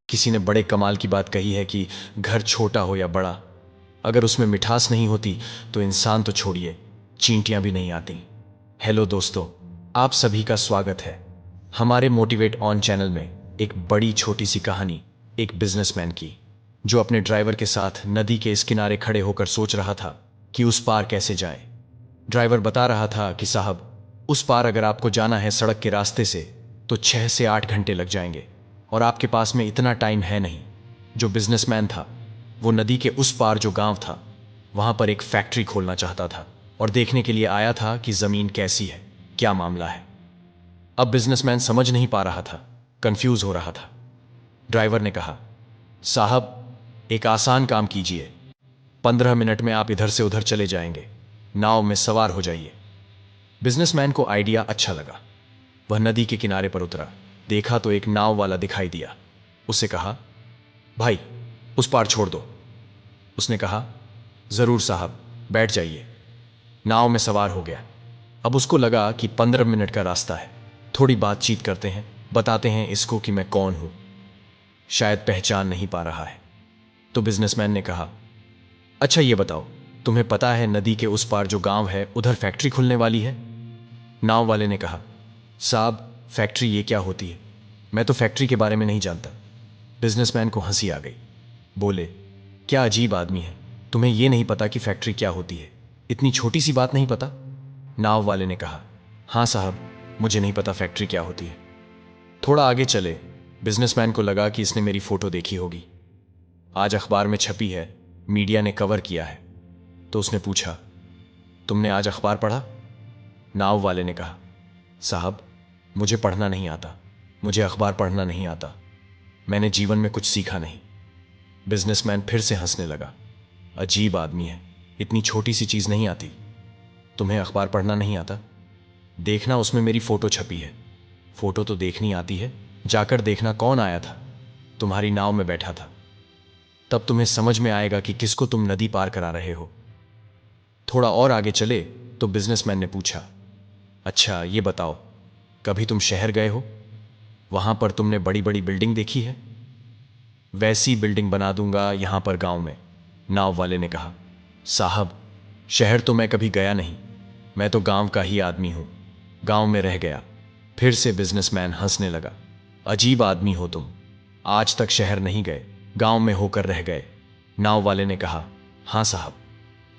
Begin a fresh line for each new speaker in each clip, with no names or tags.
किसी ने बड़े कमाल की बात कही है कि घर छोटा हो या बड़ा, अगर उसमें मिठास नहीं होती तो इंसान तो छोड़िए, चींटियां भी नहीं आती। हेलो दोस्तों, आप सभी का स्वागत है हमारे मोटिवेट ऑन चैनल में। एक बड़ी छोटी सी कहानी एक बिजनेसमैन की, जो अपने ड्राइवर के साथ नदी के इस किनारे खड़े होकर सोच रहा था कि उस पार कैसे जाए। ड्राइवर बता रहा था कि साहब, उस पार अगर आपको जाना है सड़क के रास्ते से तो 6 से 8 घंटे लग जाएंगे और आपके पास में इतना टाइम है नहीं। जो बिजनेसमैन था वो नदी के उस पार जो गांव था वहां पर एक फैक्ट्री खोलना चाहता था और देखने के लिए आया था कि जमीन कैसी है, क्या मामला है। अब बिजनेसमैन समझ नहीं पा रहा था, कंफ्यूज हो रहा था। ड्राइवर ने कहा, साहब एक आसान काम कीजिए, 15 मिनट में आप इधर से उधर चले जाएंगे, नाव में सवार हो जाइए। बिजनेसमैन को आइडिया अच्छा लगा। वह नदी के किनारे पर उतरा, देखा तो एक नाव वाला दिखाई दिया। उसे कहा, भाई उस पार छोड़ दो। उसने कहा, जरूर साहब, बैठ जाइए। नाव में सवार हो गया। अब उसको लगा कि 15 मिनट का रास्ता है, थोड़ी बातचीत करते हैं, बताते हैं इसको कि मैं कौन हूं। शायद पहचान नहीं पा रहा है। तो बिजनेसमैन ने कहा, अच्छा ये बताओ, तुम्हें पता है नदी के उस पार जो गांव है उधर फैक्ट्री खुलने वाली है? नाव वाले ने कहा, साहब फैक्ट्री ये क्या होती है? मैं तो फैक्ट्री के बारे में नहीं जानता। बिजनेसमैन को हंसी आ गई। बोले, क्या अजीब आदमी है, तुम्हें यह नहीं पता कि फैक्ट्री क्या होती है? इतनी छोटी सी बात नहीं पता? नाव वाले ने कहा, हाँ साहब, मुझे नहीं पता फैक्ट्री क्या होती है। थोड़ा आगे चले। बिजनेसमैन को लगा कि इसने मेरी फोटो देखी होगी, आज अखबार में छपी है, मीडिया ने कवर किया है। तो उसने पूछा, तुमने आज अखबार पढ़ा? नाव वाले ने कहा, साहब मुझे पढ़ना नहीं आता, मुझे अखबार पढ़ना नहीं आता, मैंने जीवन में कुछ सीखा नहीं। बिजनेसमैन फिर से हंसने लगा। अजीब आदमी है, इतनी छोटी सी चीज नहीं आती? तुम्हें अखबार पढ़ना नहीं आता? देखना उसमें मेरी फोटो छपी है। फोटो तो देखनी आती है, जाकर देखना कौन आया था, तुम्हारी नाव में बैठा था। तब तुम्हें समझ में आएगा कि किसको तुम नदी पार करा रहे हो। थोड़ा और आगे चले तो बिजनेसमैन ने पूछा, अच्छा ये बताओ, कभी तुम शहर गए हो? वहां पर तुमने बड़ी बड़ी बिल्डिंग देखी है? वैसी बिल्डिंग बना दूंगा यहां पर गांव में। नाव वाले ने कहा, साहब शहर तो मैं कभी गया नहीं, मैं तो गांव का ही आदमी हूं, गांव में रह गया। फिर से बिजनेसमैन हंसने लगा। अजीब आदमी हो तुम, आज तक शहर नहीं गए, गांव में होकर रह गए। नाव वाले ने कहा, हाँ साहब।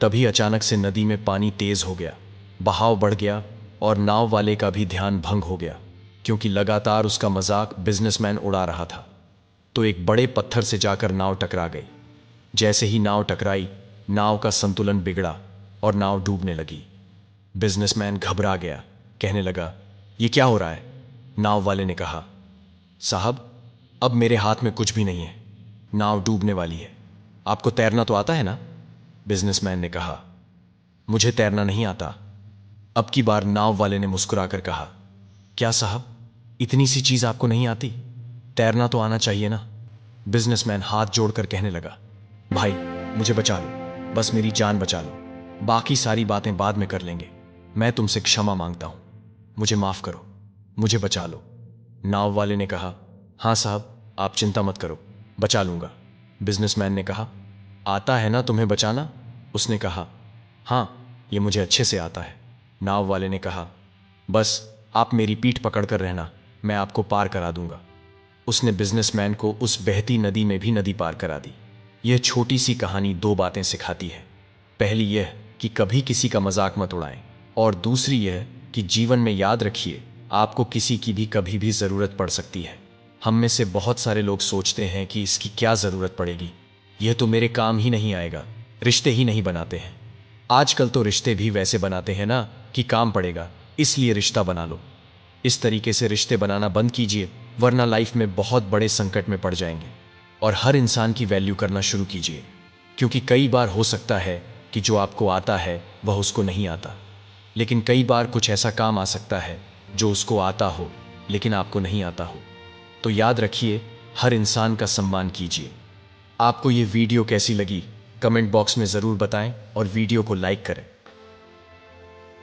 तभी अचानक से नदी में पानी तेज हो गया, बहाव बढ़ गया और नाव वाले का भी ध्यान भंग हो गया, क्योंकि लगातार उसका मजाक बिजनेसमैन उड़ा रहा था। तो एक बड़े पत्थर से जाकर नाव टकरा गई। जैसे ही नाव टकराई, नाव का संतुलन बिगड़ा और नाव डूबने लगी। बिजनेसमैन घबरा गया, कहने लगा, ये क्या हो रहा है? नाव वाले ने कहा, साहब अब मेरे हाथ में कुछ भी नहीं है, नाव डूबने वाली है। आपको तैरना तो आता है ना? बिजनेसमैन ने कहा, मुझे तैरना नहीं आता। अब की बार नाव वाले ने मुस्कुराकर कहा, क्या साहब, इतनी सी चीज आपको नहीं आती? तैरना तो आना चाहिए ना। बिजनेसमैन हाथ जोड़कर कहने लगा, भाई मुझे बचा लो, बस मेरी जान बचा लो, बाकी सारी बातें बाद में कर लेंगे। मैं तुमसे क्षमा मांगता हूं, मुझे माफ करो, मुझे बचा लो। नाव वाले ने कहा, हाँ साहब आप चिंता मत करो, बचा लूंगा। बिजनेसमैन ने कहा, आता है ना तुम्हें बचाना? उसने कहा, हाँ ये मुझे अच्छे से आता है। नाव वाले ने कहा, बस आप मेरी पीठ पकड़कर रहना, मैं आपको पार करा दूंगा। उसने बिजनेसमैन को उस बहती नदी में भी नदी पार करा दी। यह छोटी सी कहानी दो बातें सिखाती है। पहली यह कि कभी किसी का मजाक मत उड़ाएं, और दूसरी यह कि जीवन में याद रखिए, आपको किसी की भी कभी भी जरूरत पड़ सकती है। हम में से बहुत सारे लोग सोचते हैं कि इसकी क्या जरूरत पड़ेगी, यह तो मेरे काम ही नहीं आएगा, रिश्ते ही नहीं बनाते हैं। आजकल तो रिश्ते भी वैसे बनाते हैं ना कि काम पड़ेगा इसलिए रिश्ता बना लो। इस तरीके से रिश्ते बनाना बंद कीजिए, वरना लाइफ में बहुत बड़े संकट में पड़ जाएंगे। और हर इंसान की वैल्यू करना शुरू कीजिए, क्योंकि कई बार हो सकता है कि जो आपको आता है वह उसको नहीं आता, लेकिन कई बार कुछ ऐसा काम आ सकता है जो उसको आता हो लेकिन आपको नहीं आता हो। तो याद रखिए, हर इंसान का सम्मान कीजिए। आपको ये वीडियो कैसी लगी कमेंट बॉक्स में ज़रूर बताएं और वीडियो को लाइक करें।